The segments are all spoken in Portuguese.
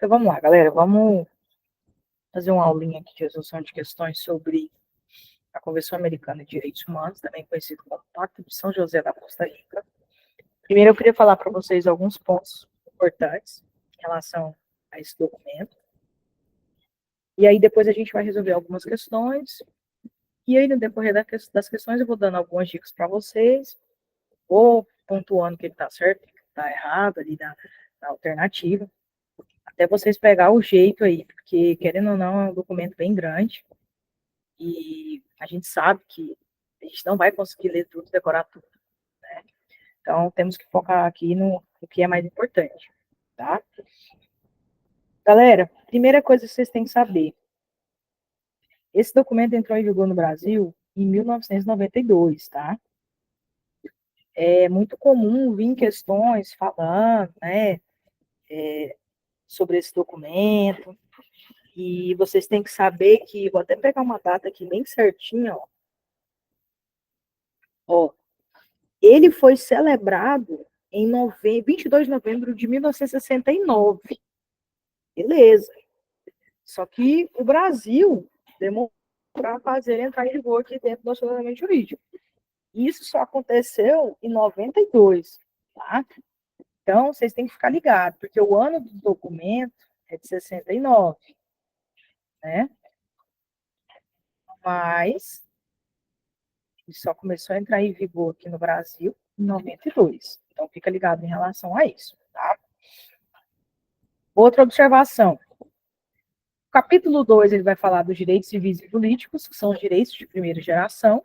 Então vamos lá, galera. Vamos fazer uma aulinha aqui de resolução de questões sobre a Convenção Americana de Direitos Humanos, também conhecido como Pacto de São José da Costa Rica. Primeiro eu queria falar para vocês alguns pontos importantes em relação a esse documento. E aí depois a gente vai resolver algumas questões. E aí no decorrer das questões eu vou dando algumas dicas para vocês, ou pontuando que ele está certo, que está errado ali na alternativa, até vocês pegar o jeito aí, porque querendo ou não é um documento bem grande e a gente sabe que a gente não vai conseguir ler tudo, decorar tudo, né? Então temos que focar aqui no que é mais importante, tá? Galera, primeira coisa que vocês têm que saber, esse documento entrou em vigor no Brasil em 1992, tá? É muito comum vir questões falando, né, sobre esse documento, e vocês têm que saber que, vou até pegar uma data aqui bem certinha, ó, ele foi celebrado em 22 de novembro de 1969, beleza, só que o Brasil demorou para fazer entrar em vigor aqui dentro do nosso ordenamento jurídico. Isso só aconteceu em 92, tá? Então, vocês têm que ficar ligados, porque o ano do documento é de 69, né? Mas ele só começou a entrar em vigor aqui no Brasil em 92. Então, fica ligado em relação a isso, tá? Outra observação. O capítulo 2, ele vai falar dos direitos civis e políticos, que são os direitos de primeira geração,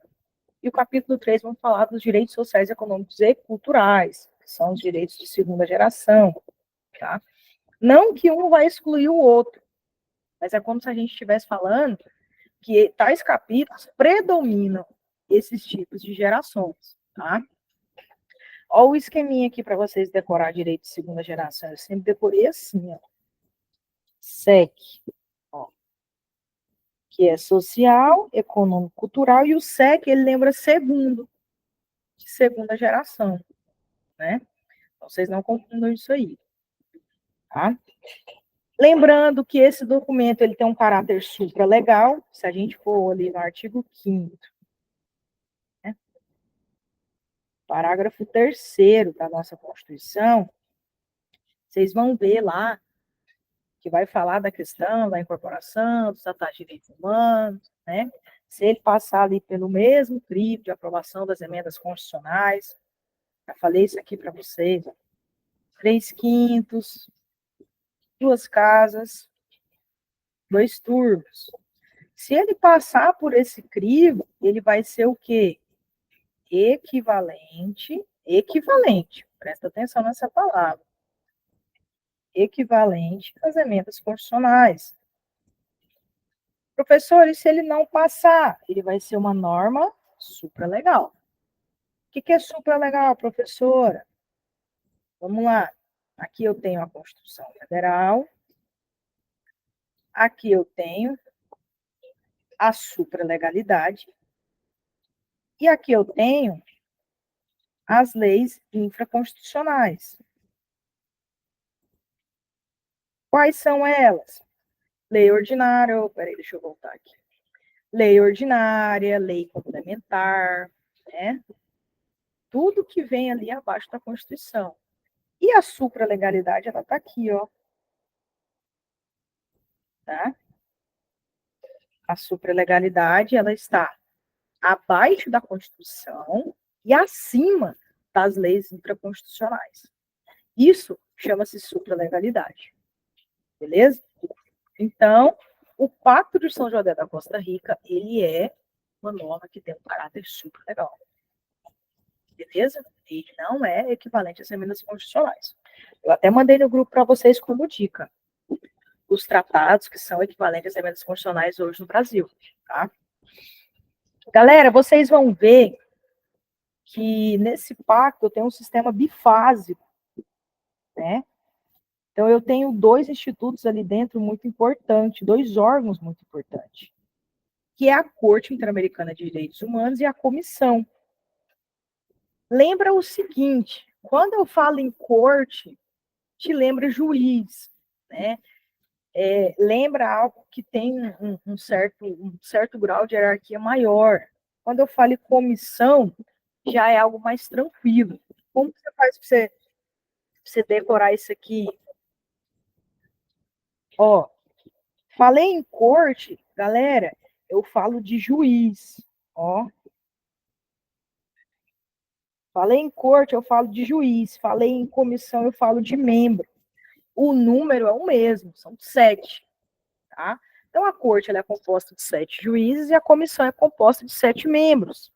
e o capítulo 3 vai falar dos direitos sociais, econômicos e culturais, que são os direitos de segunda geração, tá? Não que um vai excluir o outro, mas é como se a gente estivesse falando que tais capítulos predominam esses tipos de gerações, tá? Olha o esqueminha aqui para vocês decorar direito de segunda geração. Eu sempre decorei assim, ó. SEC, ó, que é social, econômico, cultural, e o SEC, ele lembra segundo, de segunda geração, né? Então, vocês não confundam isso aí, tá? Lembrando que esse documento, ele tem um caráter supralegal, se a gente for ali no artigo 5º, né? Parágrafo 3º da nossa Constituição, vocês vão ver lá que vai falar da questão da incorporação, dos tratados de direitos humanos, né? Se ele passar ali pelo mesmo crivo de aprovação das emendas constitucionais, já falei isso aqui para vocês, 3/5, 2 casas, 2 turnos. Se ele passar por esse crivo, ele vai ser o quê? Equivalente, presta atenção nessa palavra, equivalente às emendas constitucionais. Professor, e se ele não passar? Ele vai ser uma norma supralegal. O que é supralegal, professora? Vamos lá. Aqui eu tenho a Constituição Federal. Aqui eu tenho a supralegalidade. E aqui eu tenho as leis infraconstitucionais. Quais são elas? Lei ordinária, peraí, deixa eu voltar aqui. Lei ordinária, lei complementar, né? Tudo que vem ali abaixo da Constituição. E a supralegalidade, ela está aqui, ó. Tá? A supralegalidade, ela está abaixo da Constituição e acima das leis infraconstitucionais. Isso chama-se supralegalidade. Beleza? Então, o Pacto de São José da Costa Rica, ele é uma norma que tem um caráter supralegal. Beleza? Ele não é equivalente às emendas constitucionais. Eu até mandei no grupo para vocês como dica os tratados que são equivalentes às emendas constitucionais hoje no Brasil, tá? Galera, vocês vão ver que nesse pacto tem um sistema bifásico, né? Então, eu tenho 2 institutos ali dentro muito importantes, 2 órgãos muito importantes, que é a Corte Interamericana de Direitos Humanos e a Comissão. Lembra o seguinte, quando eu falo em corte, te lembra juiz, né? lembra algo que tem um certo grau de hierarquia maior. Quando eu falo em comissão, já é algo mais tranquilo. Como você faz para você decorar isso aqui? Ó, falei em corte, galera, eu falo de juiz. Ó, falei em corte, eu falo de juiz. Falei em comissão, eu falo de membro. O número é o mesmo, são 7. Tá? Então, a corte ela é composta de 7 juízes e a comissão é composta de 7 membros.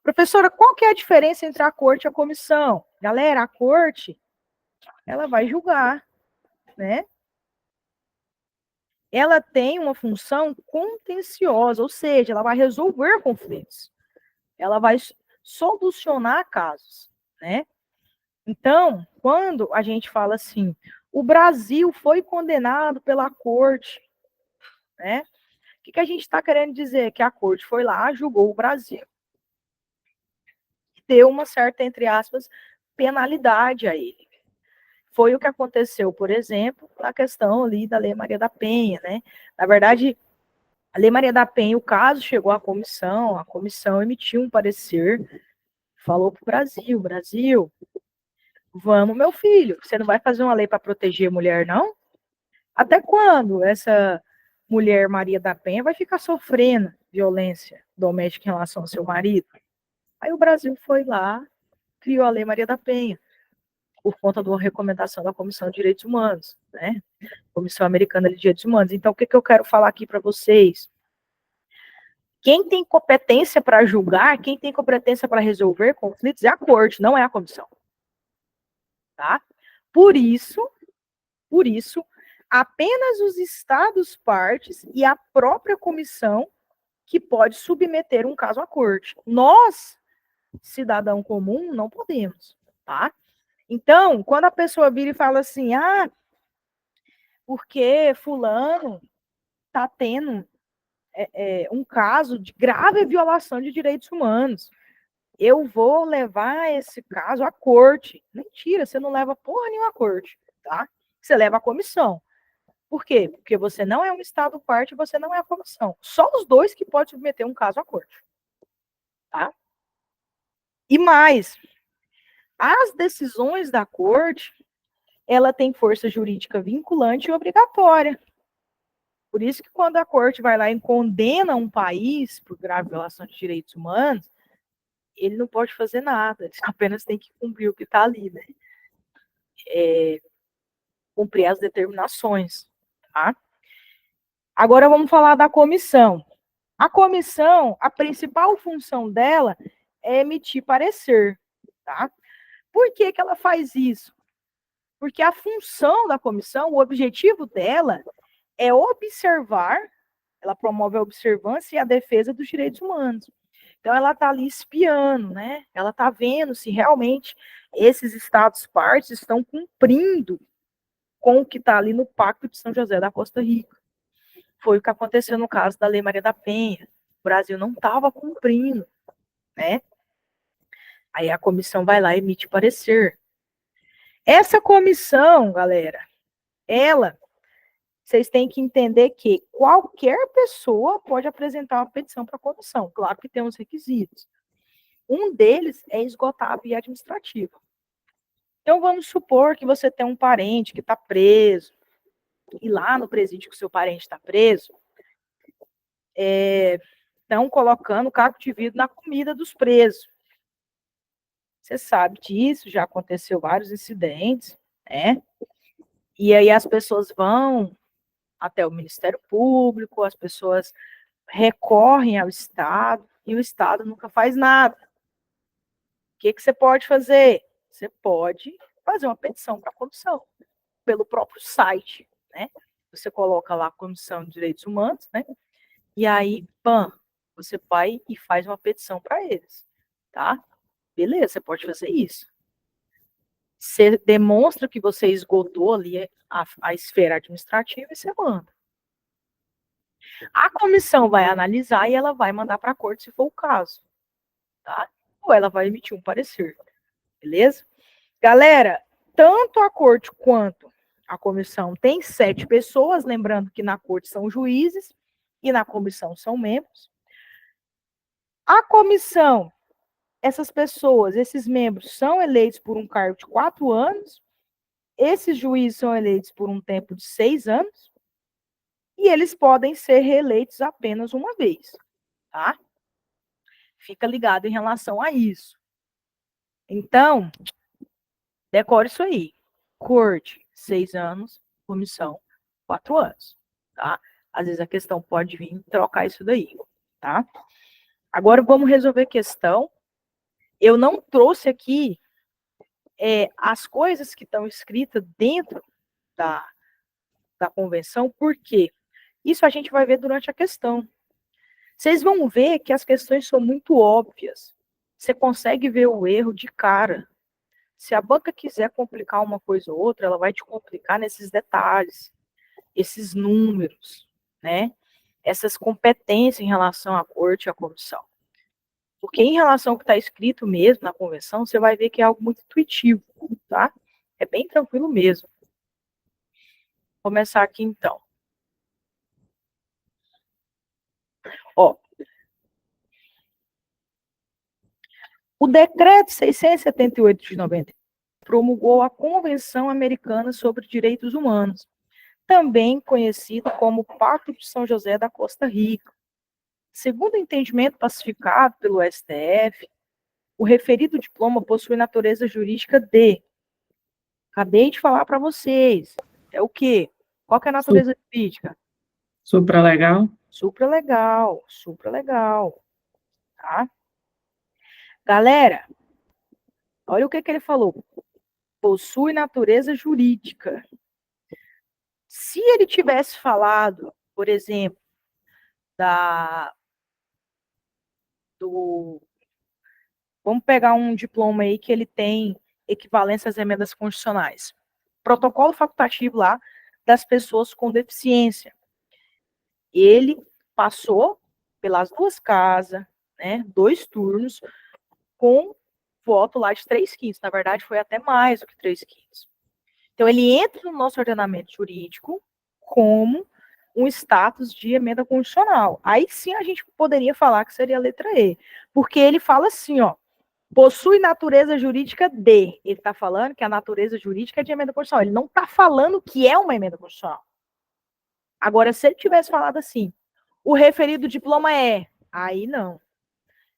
Professora, qual que é a diferença entre a corte e a comissão? Galera, a corte, ela vai julgar, né? Ela tem uma função contenciosa, ou seja, ela vai resolver conflitos. Ela vai solucionar casos, né? Então, quando a gente fala assim, o Brasil foi condenado pela corte, né? O que a gente está querendo dizer? Que a corte foi lá, julgou o Brasil. Deu uma certa, entre aspas, penalidade a ele. Foi o que aconteceu, por exemplo, na questão ali da Lei Maria da Penha, né? Na verdade, a Lei Maria da Penha, o caso chegou à comissão, a comissão emitiu um parecer, falou para o Brasil, Brasil, vamos, meu filho, você não vai fazer uma lei para proteger a mulher, não? Até quando essa mulher Maria da Penha vai ficar sofrendo violência doméstica em relação ao seu marido? Aí o Brasil foi lá, criou a Lei Maria da Penha, por conta de uma recomendação da Comissão de Direitos Humanos, né? Comissão Americana de Direitos Humanos. Então, o que eu quero falar aqui para vocês? Quem tem competência para julgar, quem tem competência para resolver conflitos é a corte, não é a comissão. Tá? Por isso, apenas os estados partes e a própria comissão que pode submeter um caso à corte. Nós, cidadão comum, não podemos, tá? Então, quando a pessoa vira e fala assim, porque fulano está tendo um caso de grave violação de direitos humanos, eu vou levar esse caso à corte. Mentira, você não leva porra nenhuma à corte, tá? Você leva à comissão. Por quê? Porque você não é um estado parte e você não é a comissão. Só os dois que podem submeter um caso à corte, tá? E mais, as decisões da corte, ela tem força jurídica vinculante e obrigatória. Por isso que quando a corte vai lá e condena um país por grave violação de direitos humanos, ele não pode fazer nada, ele apenas tem que cumprir o que está ali, né? Cumprir as determinações, tá? Agora vamos falar da comissão. A comissão, a principal função dela é emitir parecer, tá? Por que ela faz isso? Porque a função da comissão, o objetivo dela é observar, ela promove a observância e a defesa dos direitos humanos. Então, ela está ali espiando, né? Ela está vendo se realmente esses estados partes estão cumprindo com o que está ali no Pacto de São José da Costa Rica. Foi o que aconteceu no caso da Lei Maria da Penha. O Brasil não estava cumprindo, né? Aí a comissão vai lá e emite parecer. Essa comissão, galera, vocês têm que entender que qualquer pessoa pode apresentar uma petição para a comissão. Claro que tem uns requisitos. Um deles é esgotar a via administrativa. Então, vamos supor que você tem um parente que está preso, e lá no presídio que o seu parente está preso, estão colocando caco de vidro na comida dos presos. Você sabe disso, já aconteceu vários incidentes, né? E aí as pessoas vão até o Ministério Público, as pessoas recorrem ao Estado, e o Estado nunca faz nada. O que você pode fazer? Você pode fazer uma petição para a comissão, pelo próprio site, né? Você coloca lá a Comissão de Direitos Humanos, né? E aí, você vai e faz uma petição para eles, tá? Beleza, você pode fazer isso. Você demonstra que você esgotou ali a esfera administrativa e você manda. A comissão vai analisar e ela vai mandar para a corte se for o caso, tá? Ou ela vai emitir um parecer, beleza? Galera, tanto a corte quanto A comissão tem 7 pessoas, lembrando que na corte são juízes e na comissão são membros. A comissão, essas pessoas, esses membros são eleitos por um cargo de 4 anos, esses juízes são eleitos por um tempo de 6 anos, e eles podem ser reeleitos apenas uma vez, tá? Fica ligado em relação a isso. Então, decore isso aí. Corte, 6 anos, comissão, 4 anos, tá? Às vezes a questão pode vir trocar isso daí, tá? Agora vamos resolver a questão. Eu não trouxe aqui as coisas que estão escritas dentro da convenção, por quê? Isso a gente vai ver durante a questão. Vocês vão ver que as questões são muito óbvias. Você consegue ver o erro de cara. Se a banca quiser complicar uma coisa ou outra, ela vai te complicar nesses detalhes, esses números, né? Essas competências em relação à corte e à comissão. Porque em relação ao que está escrito mesmo na convenção, você vai ver que é algo muito intuitivo, tá? É bem tranquilo mesmo. Vou começar aqui então. Ó, o decreto 678 de 90 promulgou a Convenção Americana sobre Direitos Humanos, também conhecido como Pacto de São José da Costa Rica. Segundo o entendimento pacificado pelo STF, o referido diploma possui natureza jurídica de. Acabei de falar para vocês. É o quê? Qual que é a natureza jurídica? Supralegal? Supralegal, supralegal, tá? Galera, olha o que ele falou. Possui natureza jurídica. Se ele tivesse falado, por exemplo, vamos pegar um diploma aí que ele tem equivalência às emendas constitucionais. Protocolo facultativo lá das pessoas com deficiência. Ele passou pelas 2 casas, né, 2 turnos, com voto lá de 3/5. Na verdade, foi até mais do que 3/5. Então, ele entra no nosso ordenamento jurídico como um status de emenda constitucional. Aí sim a gente poderia falar que seria a letra E. Porque ele fala assim, ó, possui natureza jurídica de. Ele está falando que a natureza jurídica é de emenda constitucional. Ele não está falando que é uma emenda constitucional. Agora, se ele tivesse falado assim, o referido diploma é, aí não.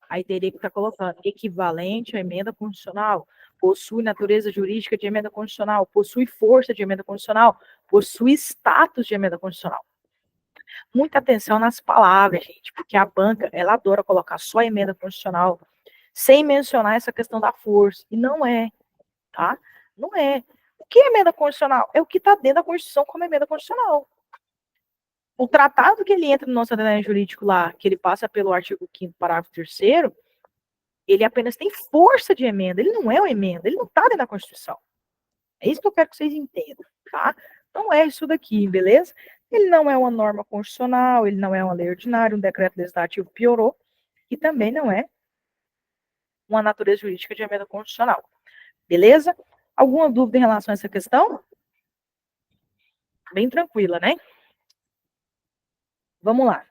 Aí teria que estar colocando equivalente à emenda constitucional, possui natureza jurídica de emenda constitucional, possui força de emenda constitucional, possui status de emenda constitucional. Muita atenção nas palavras, gente, porque a banca, ela adora colocar só emenda constitucional, sem mencionar essa questão da força. E não é, tá? Não é. O que é emenda constitucional? É o que está dentro da Constituição como emenda constitucional. O tratado que ele entra no nosso ordenamento jurídico lá, que ele passa pelo artigo 5º, parágrafo 3º, ele apenas tem força de emenda, ele não é uma emenda, ele não está dentro da Constituição. É isso que eu quero que vocês entendam, tá? Não é isso daqui, beleza? Ele não é uma norma constitucional, ele não é uma lei ordinária, um decreto legislativo piorou, e também não é uma natureza jurídica de emenda constitucional. Beleza? Alguma dúvida em relação a essa questão? Bem tranquila, né? Vamos lá.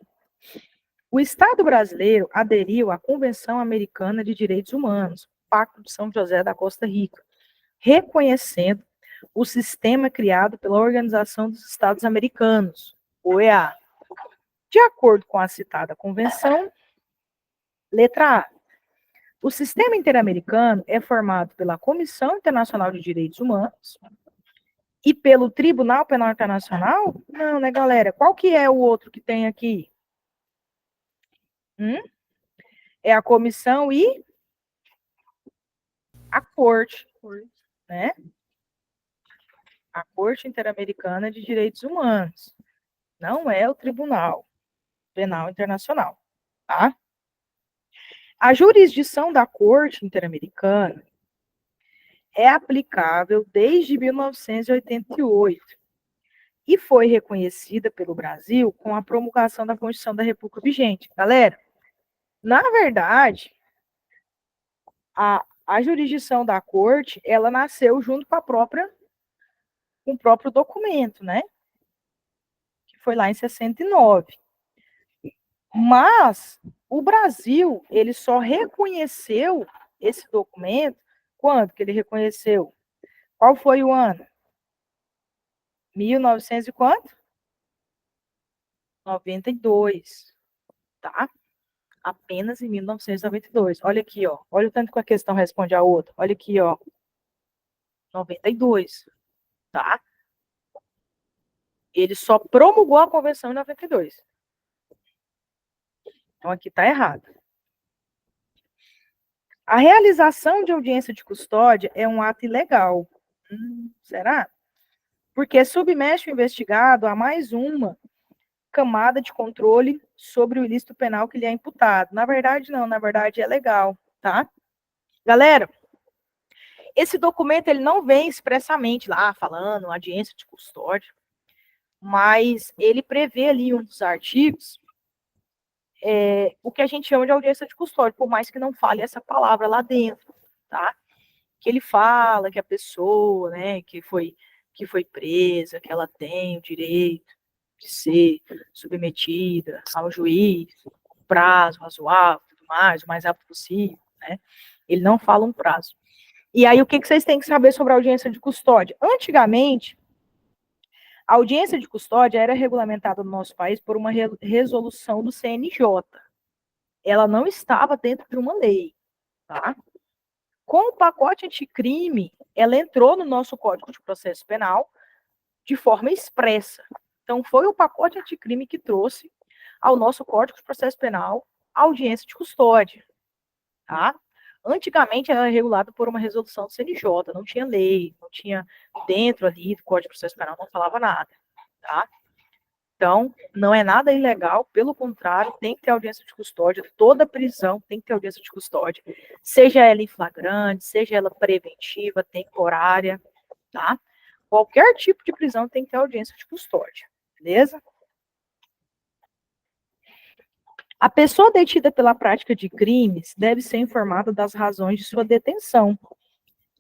O Estado brasileiro aderiu à Convenção Americana de Direitos Humanos, Pacto de São José da Costa Rica, reconhecendo o sistema criado pela Organização dos Estados Americanos, OEA. De acordo com a citada convenção, letra A. O sistema interamericano é formado pela Comissão Internacional de Direitos Humanos e pelo Tribunal Penal Internacional? Não, né, galera? Qual que é o outro que tem aqui? É a comissão e a corte, né? A Corte Interamericana de Direitos Humanos. Não é o Tribunal Penal Internacional, tá? A jurisdição da Corte Interamericana é aplicável desde 1988 e foi reconhecida pelo Brasil com a promulgação da Constituição da República vigente. Galera, na verdade, a jurisdição da Corte, ela nasceu junto com a própria com o próprio documento, né? Que foi lá em 69. Mas o Brasil, ele só reconheceu esse documento quando que ele reconheceu? Qual foi o ano? 1900 e quanto? 92, tá? Apenas em 1992. Olha aqui, ó. Olha o tanto que a questão responde a outra. Olha aqui, ó. 92, tá? Ele só promulgou a convenção em 92. Então aqui tá errado. A realização de audiência de custódia é um ato ilegal. Será? Porque submete o investigado a mais uma camada de controle sobre o ilícito penal que lhe é imputado. Na verdade, não. Na verdade, é legal, tá? Galera, esse documento ele não vem expressamente lá falando audiência de custódia, mas ele prevê ali um dos artigos o que a gente chama de audiência de custódia, por mais que não fale essa palavra lá dentro, tá? Que ele fala que a pessoa, né, que foi presa, que ela tem o direito de ser submetida ao juiz, prazo razoável, tudo mais, o mais rápido possível, né? Ele não fala um prazo. E aí, o que vocês têm que saber sobre a audiência de custódia? Antigamente, a audiência de custódia era regulamentada no nosso país por uma resolução do CNJ. Ela não estava dentro de uma lei, tá? Com o pacote anticrime, ela entrou no nosso Código de Processo Penal de forma expressa. Então, foi o pacote anticrime que trouxe ao nosso Código de Processo Penal a audiência de custódia, tá? Antigamente era regulado por uma resolução do CNJ, não tinha lei, não tinha dentro ali do Código de Processo Penal, não falava nada, tá? Então, não é nada ilegal, pelo contrário, tem que ter audiência de custódia, toda prisão tem que ter audiência de custódia, seja ela em flagrante, seja ela preventiva, temporária, tá? Qualquer tipo de prisão tem que ter audiência de custódia, beleza? A pessoa detida pela prática de crimes deve ser informada das razões de sua detenção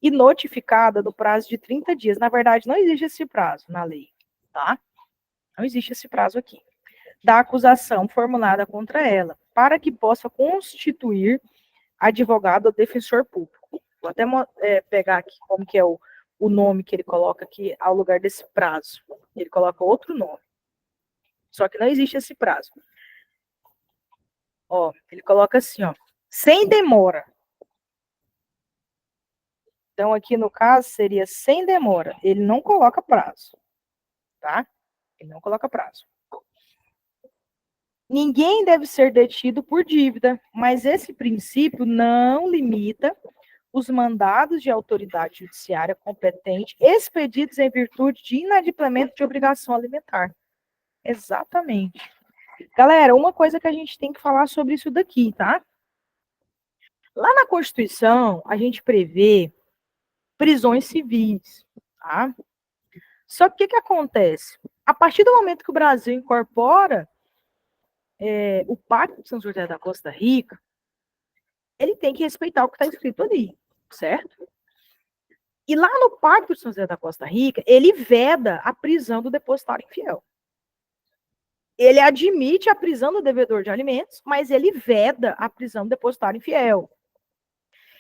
e notificada do prazo de 30 dias. Na verdade, não existe esse prazo na lei, tá? Não existe esse prazo aqui. Da acusação formulada contra ela, para que possa constituir advogado ou defensor público. Vou até pegar aqui como que é o nome que ele coloca aqui ao lugar desse prazo. Ele coloca outro nome. Só que não existe esse prazo. Ó, ele coloca assim, ó, sem demora. Então, aqui no caso, seria sem demora. Ele não coloca prazo, tá? Ele não coloca prazo. Ninguém deve ser detido por dívida, mas esse princípio não limita os mandados de autoridade judiciária competente expedidos em virtude de inadimplemento de obrigação alimentar. Exatamente. Galera, uma coisa que a gente tem que falar sobre isso daqui, tá? Lá na Constituição, a gente prevê prisões civis, tá? Só que o que acontece? A partir do momento que o Brasil incorpora o Pacto de São José da Costa Rica, ele tem que respeitar o que está escrito ali, certo? E lá no Pacto de São José da Costa Rica, ele veda a prisão do depositário infiel. Ele admite a prisão do devedor de alimentos, mas ele veda a prisão do depositário infiel.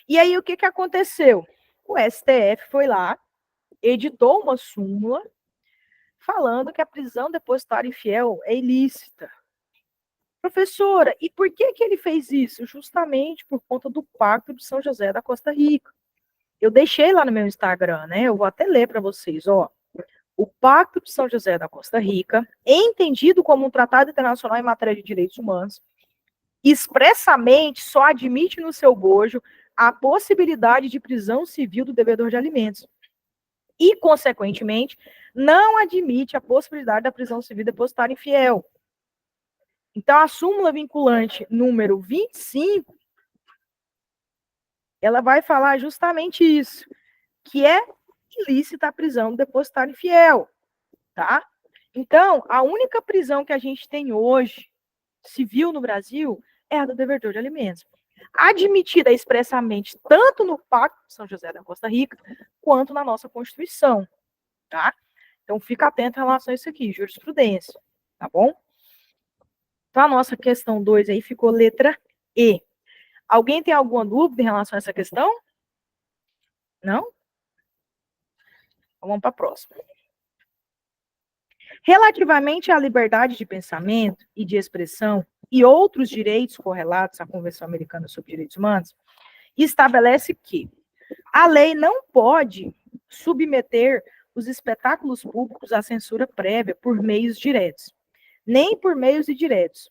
E aí, o que aconteceu? O STF foi lá, editou uma súmula falando que a prisão depositária infiel é ilícita. Professora, e por que ele fez isso? Justamente por conta do Pacto de São José da Costa Rica. Eu deixei lá no meu Instagram, né? Eu vou até ler para vocês, ó. O Pacto de São José da Costa Rica, entendido como um tratado internacional em matéria de direitos humanos, expressamente só admite no seu bojo a possibilidade de prisão civil do devedor de alimentos. E, consequentemente, não admite a possibilidade da prisão civil depositária infiel. Então, a súmula vinculante número 25, ela vai falar justamente isso, que é ilícita a prisão do depositário infiel, tá? Então, a única prisão que a gente tem hoje, civil no Brasil, é a do devedor de alimentos. Admitida expressamente tanto no Pacto de São José da Costa Rica, quanto na nossa Constituição, tá? Então, fica atento em relação a isso aqui, jurisprudência, tá bom? Então, a nossa questão 2 aí ficou letra E. Alguém tem alguma dúvida em relação a essa questão? Não? Então, vamos para a próxima. Relativamente à liberdade de pensamento e de expressão e outros direitos correlatos à Convenção Americana sobre Direitos Humanos, estabelece que a lei não pode submeter os espetáculos públicos à censura prévia por meios diretos, nem por meios indiretos,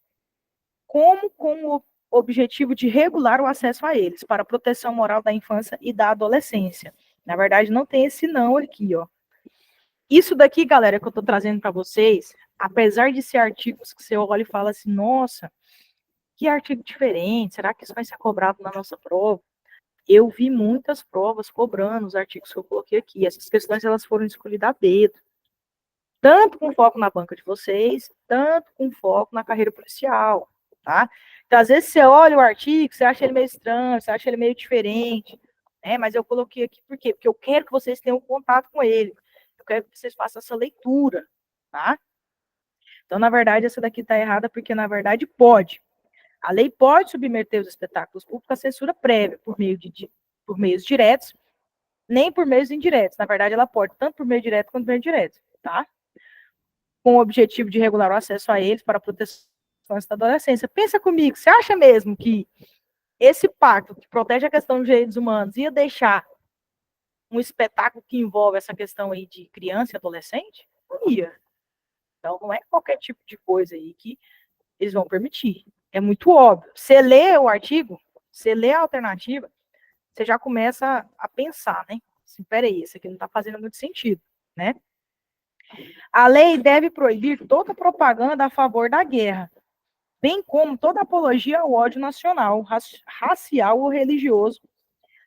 como com o objetivo de regular o acesso a eles, para a proteção moral da infância e da adolescência. Na verdade, não tem esse não aqui, ó. Isso daqui, galera, que eu estou trazendo para vocês, apesar de ser artigos que você olha e fala assim, nossa, que artigo diferente, será que isso vai ser cobrado na nossa prova? Eu vi muitas provas cobrando os artigos que eu coloquei aqui. Essas questões, elas foram escolhidas a dedo. Tanto com foco na banca de vocês, tanto com foco na carreira policial, tá? Então, às vezes, você olha o artigo, você acha ele meio estranho, você acha ele meio diferente, né? Mas eu coloquei aqui por quê? Porque eu quero que vocês tenham contato com ele. Eu quero que vocês façam essa leitura, tá? Então, na verdade, essa daqui está errada, porque, na verdade, pode. A lei pode submeter os espetáculos públicos à censura prévia, por meios diretos, nem por meios indiretos. Na verdade, ela pode, tanto por meio direto quanto por meio indireto, tá? Com o objetivo de regular o acesso a eles para a proteção da adolescência. Pensa comigo, você acha mesmo que esse pacto que protege a questão dos direitos humanos ia deixar um espetáculo que envolve essa questão aí de criança e adolescente? Não ia. Então, não é qualquer tipo de coisa aí que eles vão permitir. É muito óbvio. Você lê o artigo, você lê a alternativa, você já começa a pensar, né? Assim, peraí, isso aqui não está fazendo muito sentido, né? A lei deve proibir toda propaganda a favor da guerra, bem como toda apologia ao ódio nacional, racial ou religioso,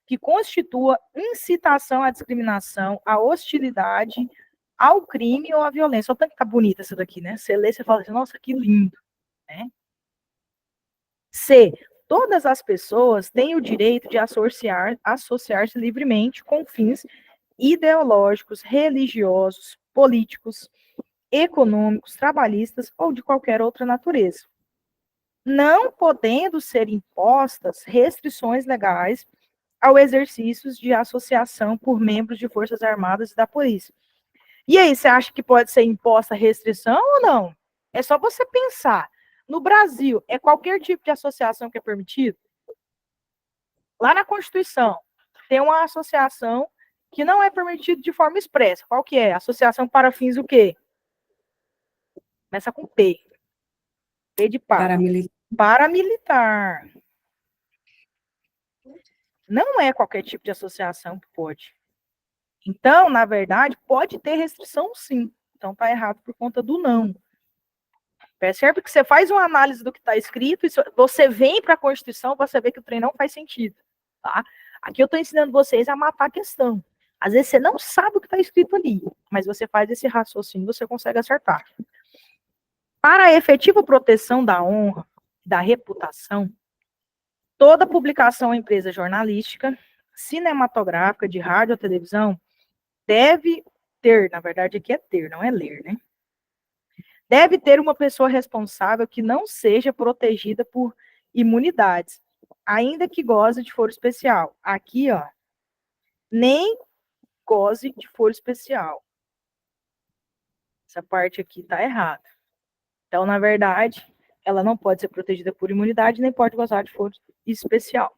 que constitua incitação à discriminação, à hostilidade, ao crime ou à violência. Olha tanto que tá bonita essa daqui, né? Você lê, você fala assim, nossa, que lindo, né? C. Todas as pessoas têm o direito de associar-se livremente com fins ideológicos, religiosos, políticos, econômicos, trabalhistas ou de qualquer outra natureza, não podendo ser impostas restrições legais ao exercício de associação por membros de forças armadas e da polícia. E aí, você acha que pode ser imposta restrição ou não? É só você pensar. No Brasil, é qualquer tipo de associação que é permitido? Lá na Constituição, tem uma associação que não é permitido de forma expressa. Qual que é? Associação para fins o quê? Começa com P. P de pato. Paramilitar. Não é qualquer tipo de associação que pode. Então, na verdade, pode ter restrição sim. Então, tá errado por conta do não. Percebe que você faz uma análise do que está escrito, e você vem para a Constituição, você vê que o trem não faz sentido. Tá? Aqui eu estou ensinando vocês a matar a questão. Às vezes você não sabe o que está escrito ali, mas você faz esse raciocínio, você consegue acertar. Para a efetiva proteção da honra, da reputação, toda publicação ou empresa jornalística, cinematográfica, de rádio ou televisão, deve ter, na verdade aqui é ter, não é ler, né? Deve ter uma pessoa responsável que não seja protegida por imunidades, ainda que goze de foro especial. Aqui, ó, nem goze de foro especial. Essa parte aqui tá errada. Então, na verdade, ela não pode ser protegida por imunidade, nem pode gozar de foro especial.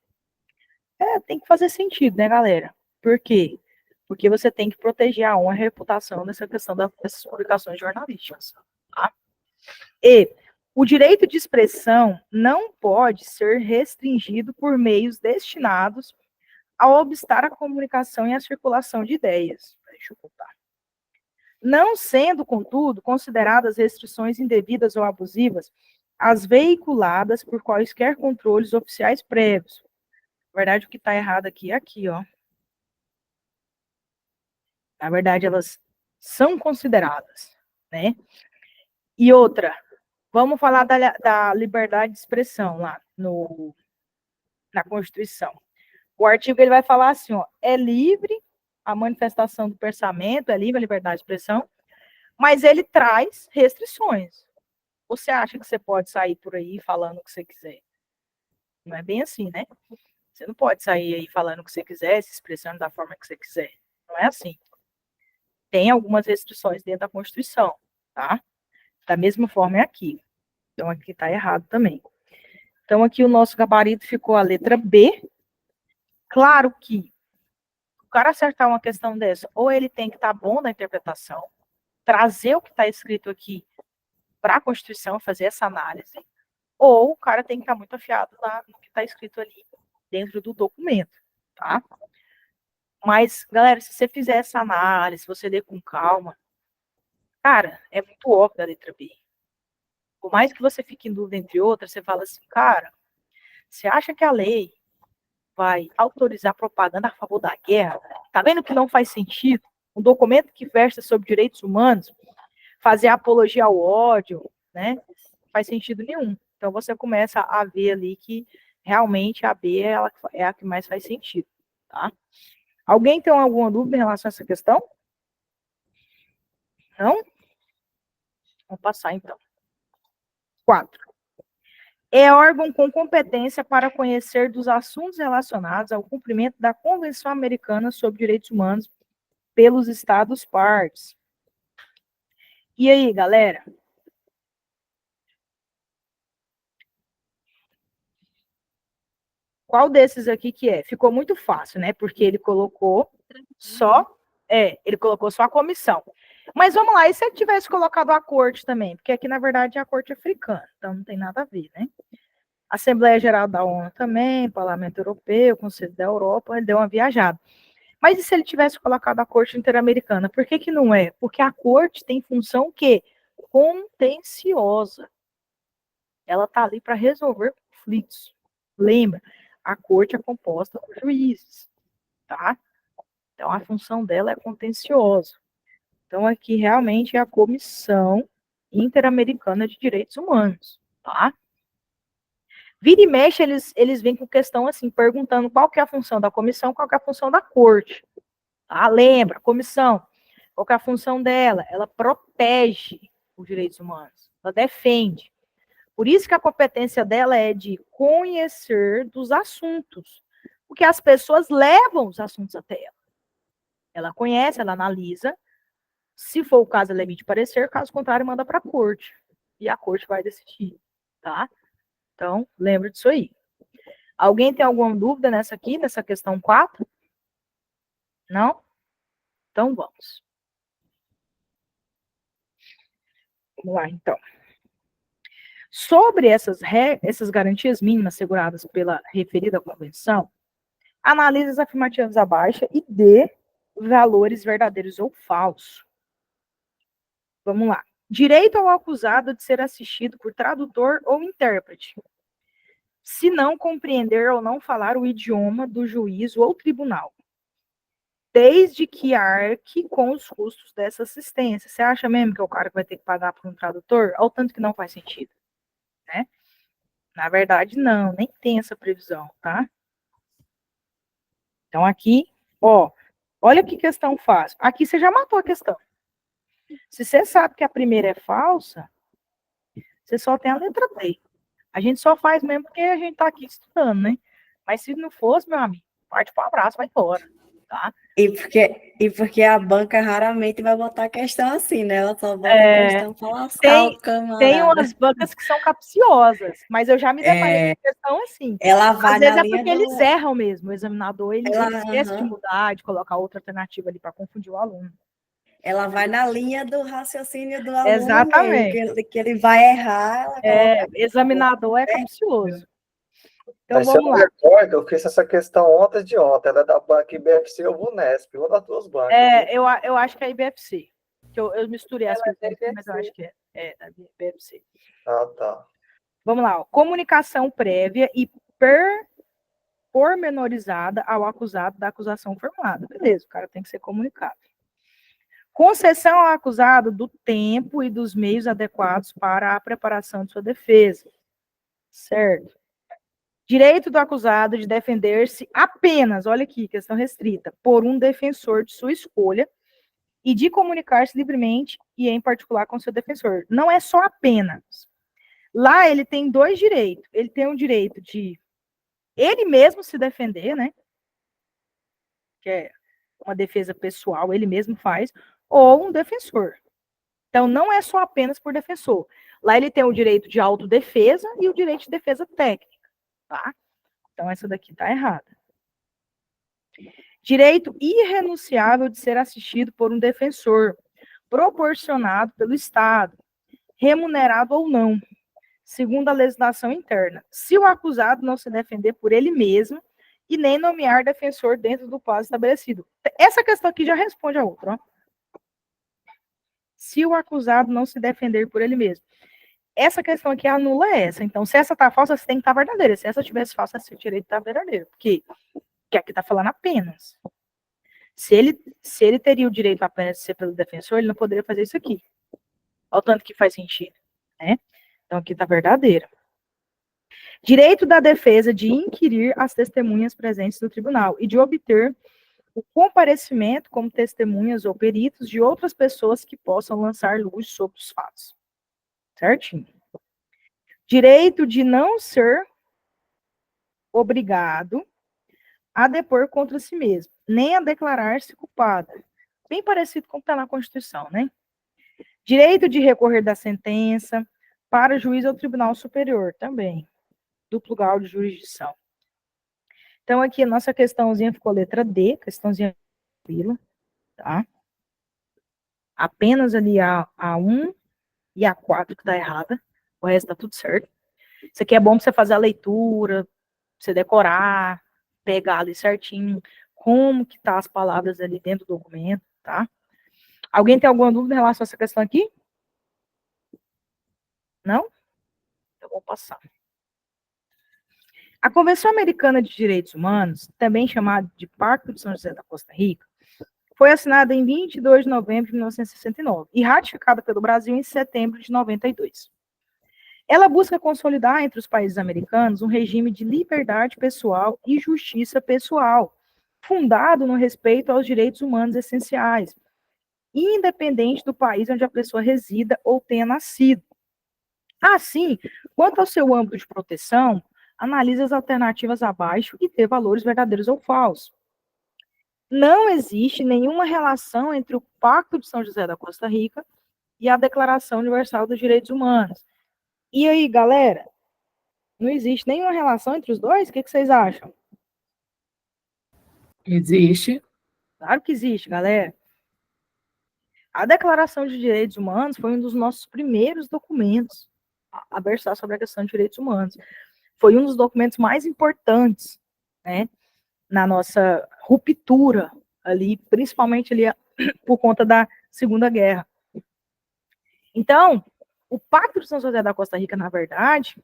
Tem que fazer sentido, né, galera? Por quê? Porque você tem que proteger a honra e a reputação dessa questão dessas publicações jornalísticas. Tá? E o direito de expressão não pode ser restringido por meios destinados a obstar a comunicação e a circulação de ideias. Deixa eu voltar. Não sendo, contudo, consideradas restrições indevidas ou abusivas as veiculadas por quaisquer controles oficiais prévios. Na verdade, o que está errado aqui é aqui, ó. Na verdade, elas são consideradas, né? E outra, vamos falar da liberdade de expressão lá na Constituição. O artigo ele vai falar assim, ó, é livre a manifestação do pensamento, é livre a liberdade de expressão, mas ele traz restrições. Você acha que você pode sair por aí falando o que você quiser? Não é bem assim, né? Você não pode sair aí falando o que você quiser, se expressando da forma que você quiser. Não é assim. Tem algumas restrições dentro da Constituição, tá? Da mesma forma é aqui. Então, aqui está errado também. Então, aqui o nosso gabarito ficou a letra B. Claro que o cara acertar uma questão dessa, ou ele tem que estar bom na interpretação, trazer o que está escrito aqui para a Constituição, fazer essa análise, ou o cara tem que estar muito afiado lá no que está escrito ali dentro do documento, tá? Mas, galera, se você fizer essa análise, se você ler com calma, cara, é muito óbvio a letra B. Por mais que você fique em dúvida entre outras, você fala assim, cara, você acha que a lei vai autorizar propaganda a favor da guerra? Tá vendo que não faz sentido? Um documento que versa sobre direitos humanos, fazer apologia ao ódio, né? Não faz sentido nenhum. Então você começa a ver ali que realmente a B é a que mais faz sentido, tá? Alguém tem alguma dúvida em relação a essa questão? Não? Vamos passar então. 4. É órgão com competência para conhecer dos assuntos relacionados ao cumprimento da Convenção Americana sobre Direitos Humanos pelos Estados partes. E aí, galera? Qual desses aqui que é? Ficou muito fácil, né? Porque ele colocou só a comissão. Mas vamos lá, e se ele tivesse colocado a corte também? Porque aqui, na verdade, é a corte africana, então não tem nada a ver, né? Assembleia Geral da ONU também, Parlamento Europeu, Conselho da Europa, ele deu uma viajada. Mas e se ele tivesse colocado a Corte Interamericana? Por que que não é? Porque a Corte tem função que contenciosa. Ela está ali para resolver conflitos. Lembra? A Corte é composta por juízes, tá? Então a função dela é contenciosa. Então aqui realmente é a Comissão Interamericana de Direitos Humanos, tá? Vira e mexe, eles vêm com questão assim, perguntando qual que é a função da comissão, qual que é a função da corte. Tá? Lembra, comissão, qual que é a função dela? Ela protege os direitos humanos, ela defende. Por isso que a competência dela é de conhecer dos assuntos, porque as pessoas levam os assuntos até ela. Ela conhece, ela analisa, se for o caso, ela emite parecer, caso contrário, manda para a corte. E a corte vai decidir, tá? Então, lembra disso aí. Alguém tem alguma dúvida nessa aqui, nessa questão 4? Não? Então, vamos. Vamos lá, então. Sobre essas garantias mínimas asseguradas pela referida convenção, analise as afirmativas abaixo e dê valores verdadeiros ou falsos. Vamos lá. Direito ao acusado de ser assistido por tradutor ou intérprete, se não compreender ou não falar o idioma do juízo ou tribunal, desde que arque com os custos dessa assistência. Você acha mesmo que é o cara que vai ter que pagar por um tradutor? Olha o tanto que não faz sentido, né? Na verdade, não, nem tem essa previsão, tá? Então, aqui, ó, olha que questão fácil. Aqui você já matou a questão. Se você sabe que a primeira é falsa, você só tem a letra D. A gente só faz mesmo porque a gente tá aqui estudando, né? Mas se não fosse, meu amigo, parte para o abraço, vai embora, tá? E porque a banca raramente vai botar questão assim, né? Ela só bota a questão para lascar o Tem camarada. umas bancas que são capciosas, mas eu já me deparei com questão assim. Ela vai Às vezes na é linha porque eles erram mesmo. O examinador, ele esquece de aham. mudar, de colocar outra alternativa ali para confundir o aluno. Ela vai na linha do raciocínio do aluno mesmo, Exatamente. que ele vai errar, ela coloca. Examinador é capcioso. Então Mas se eu vamos não lá. recordo, eu fiz essa questão ontem de ontem. Ela é da banca IBFC ou Vunesp, uma das duas bancas. Eu acho que é IBFC. Que eu misturei as coisas, mas eu acho que é da IBFC. Ah, tá. Vamos lá. Ó. Comunicação prévia e pormenorizada ao acusado da acusação formulada. Beleza, o cara tem que ser comunicado. Concessão ao acusado do tempo e dos meios adequados para a preparação de sua defesa. Certo. Direito do acusado de defender-se apenas, olha aqui, questão restrita, por um defensor de sua escolha e de comunicar-se livremente e em particular com seu defensor. Não é só apenas. Lá ele tem dois direitos. Ele tem o direito de ele mesmo se defender, né? Que é uma defesa pessoal, ele mesmo faz, ou um defensor. Então, não é só apenas por defensor. Lá ele tem o direito de autodefesa e o direito de defesa técnica, tá? Então, essa daqui tá errada. Direito irrenunciável de ser assistido por um defensor, proporcionado pelo Estado, remunerado ou não, segundo a legislação interna, se o acusado não se defender por ele mesmo e nem nomear defensor dentro do prazo estabelecido. Essa questão aqui já responde a outra, ó. Se o acusado não se defender por ele mesmo. Essa questão aqui anula essa. Então, se essa tá falsa, você tem que estar verdadeira. Se essa tivesse falsa, seu direito tá verdadeiro. Porque aqui tá falando apenas. Se ele teria o direito apenas de ser pelo defensor, ele não poderia fazer isso aqui. Olha o tanto que faz sentido, né? Então, aqui tá verdadeira. Direito da defesa de inquirir as testemunhas presentes no tribunal e de obter o comparecimento como testemunhas ou peritos de outras pessoas que possam lançar luz sobre os fatos. Certinho. Direito de não ser obrigado a depor contra si mesmo, nem a declarar-se culpado. Bem parecido com o que está na Constituição, né? Direito de recorrer da sentença para juiz ou tribunal superior, também. Duplo grau de jurisdição. Então, aqui a nossa questãozinha ficou letra D, questãozinha tranquila, tá? Apenas ali a 1 e a 4 que tá errada, o resto tá tudo certo. Isso aqui é bom para você fazer a leitura, pra você decorar, pegar ali certinho como que tá as palavras ali dentro do documento, tá? Alguém tem alguma dúvida em relação a essa questão aqui? Não? Então, vou passar. A Convenção Americana de Direitos Humanos, também chamada de Pacto de São José da Costa Rica, foi assinada em 22 de novembro de 1969 e ratificada pelo Brasil em setembro de 92. Ela busca consolidar entre os países americanos um regime de liberdade pessoal e justiça pessoal, fundado no respeito aos direitos humanos essenciais, independente do país onde a pessoa resida ou tenha nascido. Assim, quanto ao seu âmbito de proteção, analise as alternativas abaixo e dê valores verdadeiros ou falsos. Não existe nenhuma relação entre o Pacto de São José da Costa Rica e a Declaração Universal dos Direitos Humanos. E aí, galera? Não existe nenhuma relação entre os dois? O que vocês acham? Existe. Claro que existe, galera. A Declaração de Direitos Humanos foi um dos nossos primeiros documentos a versar sobre a questão de direitos humanos. Foi um dos documentos mais importantes, né, na nossa ruptura ali, principalmente ali por conta da Segunda Guerra. Então, o Pacto de São José da Costa Rica, na verdade,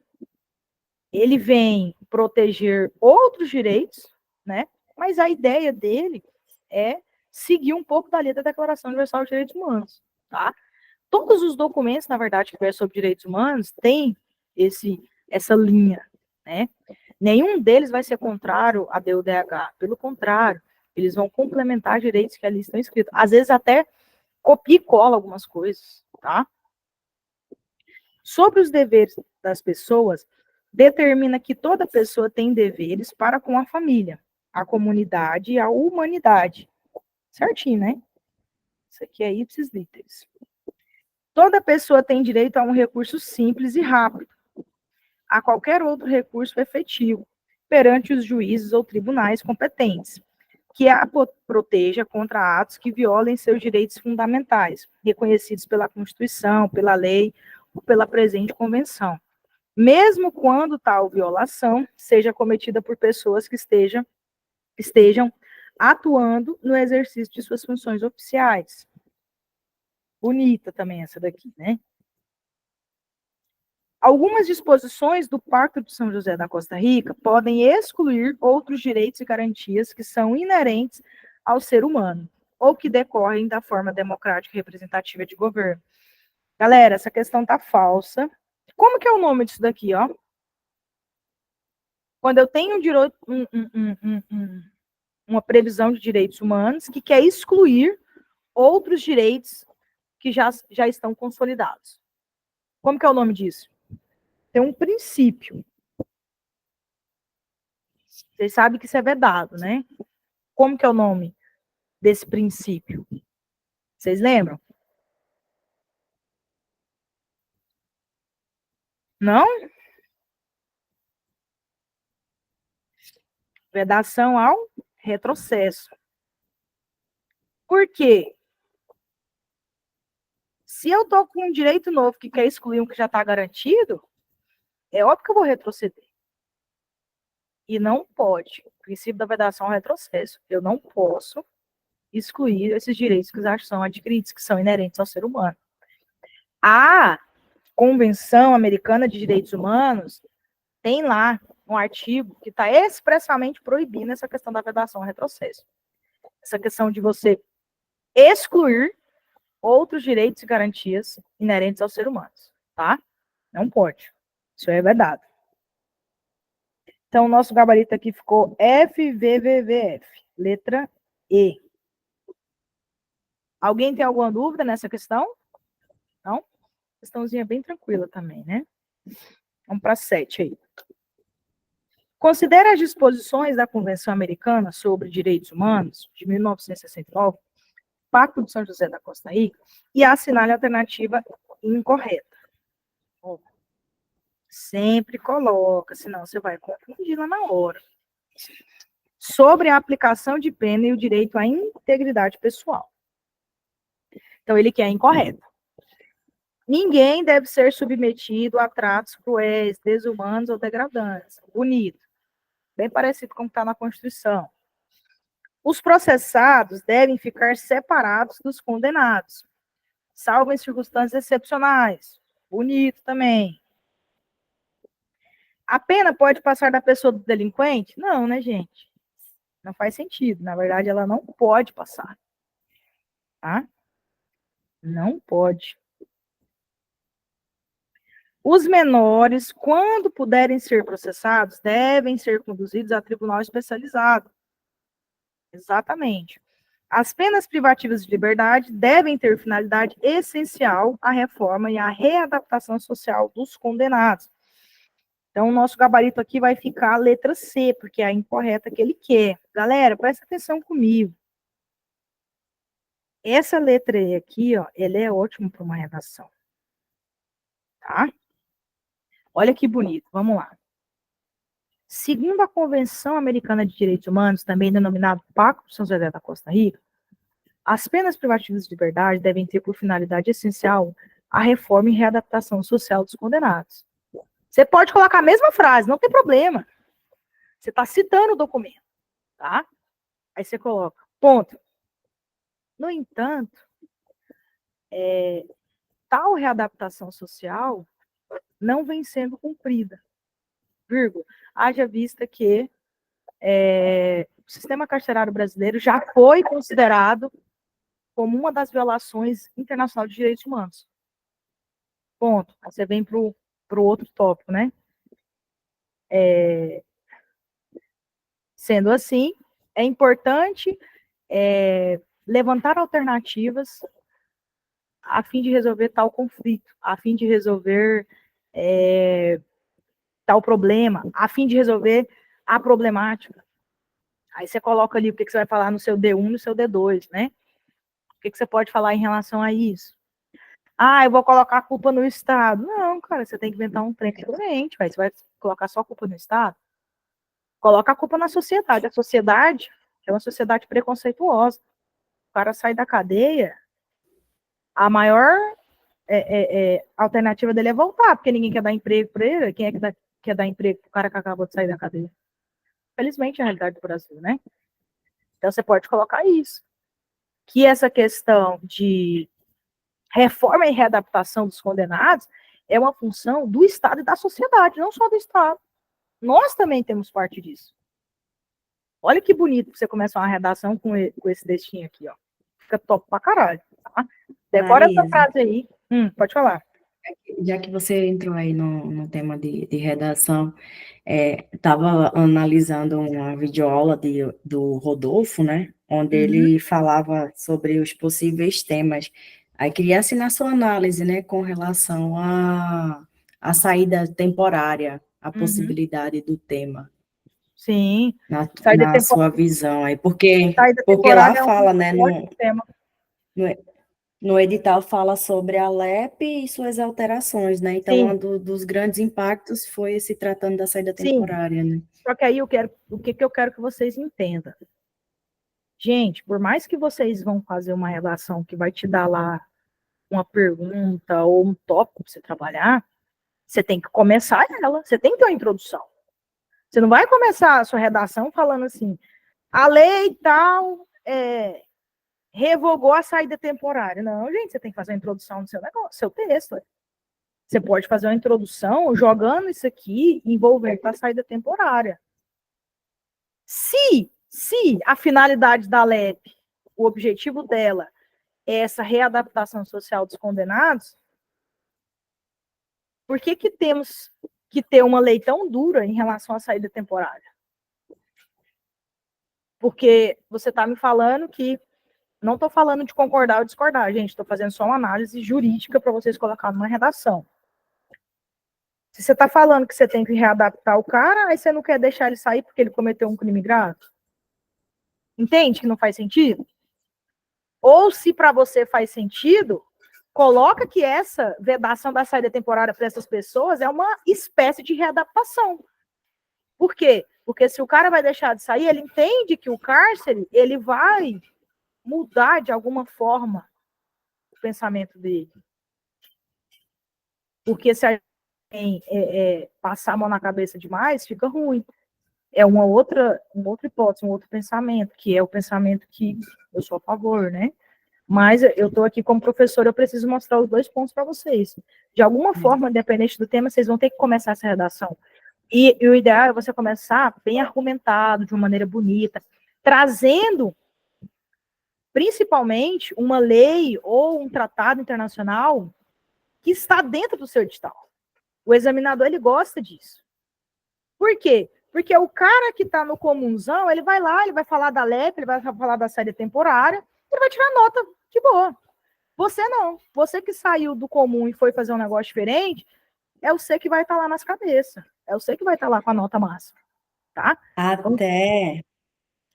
ele vem proteger outros direitos, né, mas a ideia dele é seguir um pouco da linha da Declaração Universal dos Direitos Humanos, tá? Todos os documentos, na verdade, que versam sobre direitos humanos têm essa linha, né? Nenhum deles vai ser contrário à DUDH, pelo contrário, eles vão complementar direitos que ali estão escritos. Às vezes até copia e cola algumas coisas, tá? Sobre os deveres das pessoas, determina que toda pessoa tem deveres para com a família, a comunidade e a humanidade. Certinho, né? Isso aqui é ipsis literis. Toda pessoa tem direito a um recurso simples e rápido, a qualquer outro recurso efetivo, perante os juízes ou tribunais competentes, que a proteja contra atos que violem seus direitos fundamentais, reconhecidos pela Constituição, pela lei ou pela presente convenção, mesmo quando tal violação seja cometida por pessoas que estejam atuando no exercício de suas funções oficiais. Bonita também essa daqui, né? Algumas disposições do Pacto de São José da Costa Rica podem excluir outros direitos e garantias que são inerentes ao ser humano, ou que decorrem da forma democrática e representativa de governo. Galera, essa questão tá falsa. Como que é o nome disso daqui, ó? Quando eu tenho uma previsão de direitos humanos que quer excluir outros direitos que já estão consolidados. Como que é o nome disso? Tem um princípio. Vocês sabem que isso é vedado, né? Como que é o nome desse princípio? Vocês lembram? Não? Vedação ao retrocesso. Por quê? Se eu estou com um direito novo que quer excluir um que já está garantido, é óbvio que eu vou retroceder. E não pode. O princípio da vedação ao retrocesso. Eu não posso excluir esses direitos que já são adquiridos, que são inerentes ao ser humano. A Convenção Americana de Direitos Humanos tem lá um artigo que está expressamente proibindo essa questão da vedação ao retrocesso. Essa questão de você excluir outros direitos e garantias inerentes aos seres humanos, tá? Não pode. Isso é vedado. Então, o nosso gabarito aqui ficou FVVVF, letra E. Alguém tem alguma dúvida nessa questão? Não? Questãozinha bem tranquila também, né? Vamos para 7 aí. Considera as disposições da Convenção Americana sobre Direitos Humanos, de 1969, Pacto de São José da Costa Rica, e assinale a alternativa incorreta. Sempre coloca, senão você vai confundir lá na hora. Sobre a aplicação de pena e o direito à integridade pessoal. Então, ele quer incorreto. Ninguém deve ser submetido a tratos cruéis, desumanos ou degradantes. Bonito. Bem parecido com o que está na Constituição. Os processados devem ficar separados dos condenados, salvo em circunstâncias excepcionais. Bonito também. A pena pode passar da pessoa do delinquente? Não, né, gente? Não faz sentido. Na verdade, ela não pode passar. Tá? Não pode. Os menores, quando puderem ser processados, devem ser conduzidos a tribunal especializado. Exatamente. As penas privativas de liberdade devem ter finalidade essencial à reforma e à readaptação social dos condenados. Então, o nosso gabarito aqui vai ficar a letra C, porque é a incorreta que ele quer. Galera, presta atenção comigo. Essa letra E aqui, ó, ela é ótima para uma redação. Tá? Olha que bonito, vamos lá. Segundo a Convenção Americana de Direitos Humanos, também denominado Pacto de São José da Costa Rica, as penas privativas de liberdade devem ter por finalidade essencial a reforma e readaptação social dos condenados. Você pode colocar a mesma frase, não tem problema. Você está citando o documento, tá? Aí você coloca, ponto. No entanto, tal readaptação social não vem sendo cumprida, vírgula. Haja vista que o sistema carcerário brasileiro já foi considerado como uma das violações internacionais de direitos humanos. Ponto. Aí você vem para o outro tópico, né? Sendo assim, é importante levantar alternativas a fim de resolver tal conflito, a fim de resolver tal problema, a fim de resolver a problemática. Aí você coloca ali o que você vai falar no seu D1 e no seu D2, né? O que você pode falar em relação a isso? Ah, eu vou colocar a culpa no Estado. Não, cara, você tem que inventar um trem diferente. Você vai colocar só a culpa no Estado? Coloca a culpa na sociedade. A sociedade é uma sociedade preconceituosa. O cara sai da cadeia, a maior alternativa dele é voltar, porque ninguém quer dar emprego para ele. Quem é que quer dar emprego para o cara que acabou de sair da cadeia? Felizmente é a realidade do Brasil, né? Então você pode colocar isso. Que essa questão de reforma e readaptação dos condenados é uma função do Estado e da sociedade, não só do Estado. Nós também temos parte disso. Olha que bonito você começar uma redação com esse textinho aqui, ó. Fica top pra caralho, tá? Decora essa frase aí. Pode falar. Já que você entrou aí no tema de redação, estava analisando uma videoaula do Rodolfo, né? Onde Uhum, ele falava sobre os possíveis temas. Aí queria assim na sua análise, né, com relação à saída temporária, a uhum. possibilidade do tema, Sim. na, Saída, na tempo... sua visão aí, porque lá temporária é um fala, né, ótimo tema. no edital fala sobre a LEP e suas alterações, né? Então, Sim, dos grandes impactos foi se tratando da saída sim. temporária, né? Só que aí o que que eu quero que vocês entendam? Gente, por mais que vocês vão fazer uma relação que vai te dar lá uma pergunta ou um tópico para você trabalhar, você tem que começar ela, você tem que ter uma introdução. Você não vai começar a sua redação falando assim, a lei tal revogou a saída temporária. Não, gente, você tem que fazer a introdução do seu negócio, seu texto. Você pode fazer uma introdução jogando isso aqui, envolvendo a saída temporária. Se a finalidade da LEP, o objetivo dela, é essa readaptação social dos condenados, por que que temos que ter uma lei tão dura em relação à saída temporária? Porque você está me falando que, não estou falando de concordar ou discordar, gente, estou fazendo só uma análise jurídica para vocês colocar numa redação. Se você está falando que você tem que readaptar o cara, aí você não quer deixar ele sair porque ele cometeu um crime grave. Entende que não faz sentido? Ou se para você faz sentido, coloca que essa vedação da saída temporária para essas pessoas é uma espécie de readaptação. Por quê? Porque se o cara vai deixar de sair, ele entende que o cárcere ele vai mudar de alguma forma o pensamento dele. Porque se a gente passar a mão na cabeça demais, fica ruim. É uma outra hipótese, um outro pensamento, que é o pensamento que eu sou a favor, né? Mas eu estou aqui como professora, eu preciso mostrar os dois pontos para vocês. De alguma forma, independente do tema, vocês vão ter que começar essa redação. E o ideal é você começar bem argumentado, de uma maneira bonita, trazendo, principalmente, uma lei ou um tratado internacional que está dentro do seu edital. O examinador, ele gosta disso. Por quê? Porque o cara que está no comunzão, ele vai lá, ele vai falar da LEP, ele vai falar da série temporária, ele vai tirar nota de boa. Você não. Você que saiu do comum e foi fazer um negócio diferente, é você que vai estar lá nas cabeças. É você que vai estar lá com a nota máxima, tá? Então,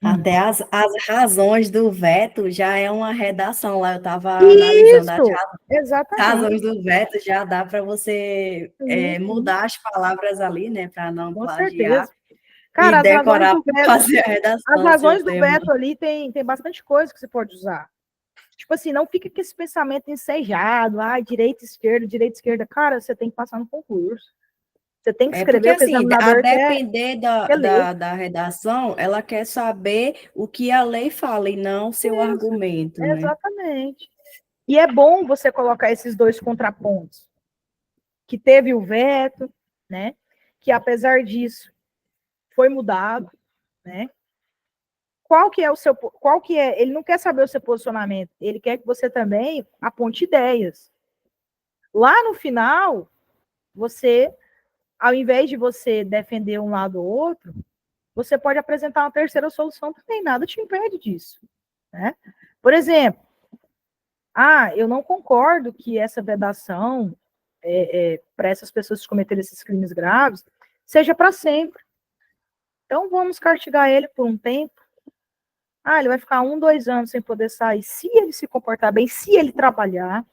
Até as razões do veto já é uma redação lá. Eu estava analisando as Isso, exatamente. razões do veto, já dá para você Sim, sim, mudar as palavras ali, né, para não com plagiar certeza. e Cara, decorar para fazer a as redação, seu razões do tema. veto ali tem bastante coisa que você pode usar. Tipo assim, não fica com esse pensamento ensejado, direita, esquerda. Cara, você tem que passar no concurso. Você tem que Porque, escrever o que o assim, a examinador depender quer ler. da redação, ela quer saber o que a lei fala e não o seu Isso, argumento, né? exatamente. E é bom você colocar esses dois contrapontos. Que teve o veto, né? Que apesar disso foi mudado, né? Qual que é, ele não quer saber o seu posicionamento, ele quer que você também aponte ideias. Lá no final, você, ao invés de você defender um lado ou outro, você pode apresentar uma terceira solução também, nada te impede disso, né? Por exemplo, eu não concordo que essa vedação para essas pessoas que cometerem esses crimes graves seja para sempre. Então vamos castigar ele por um tempo. Ele vai ficar 1, 2 anos sem poder sair. Se ele se comportar bem, se ele trabalhar,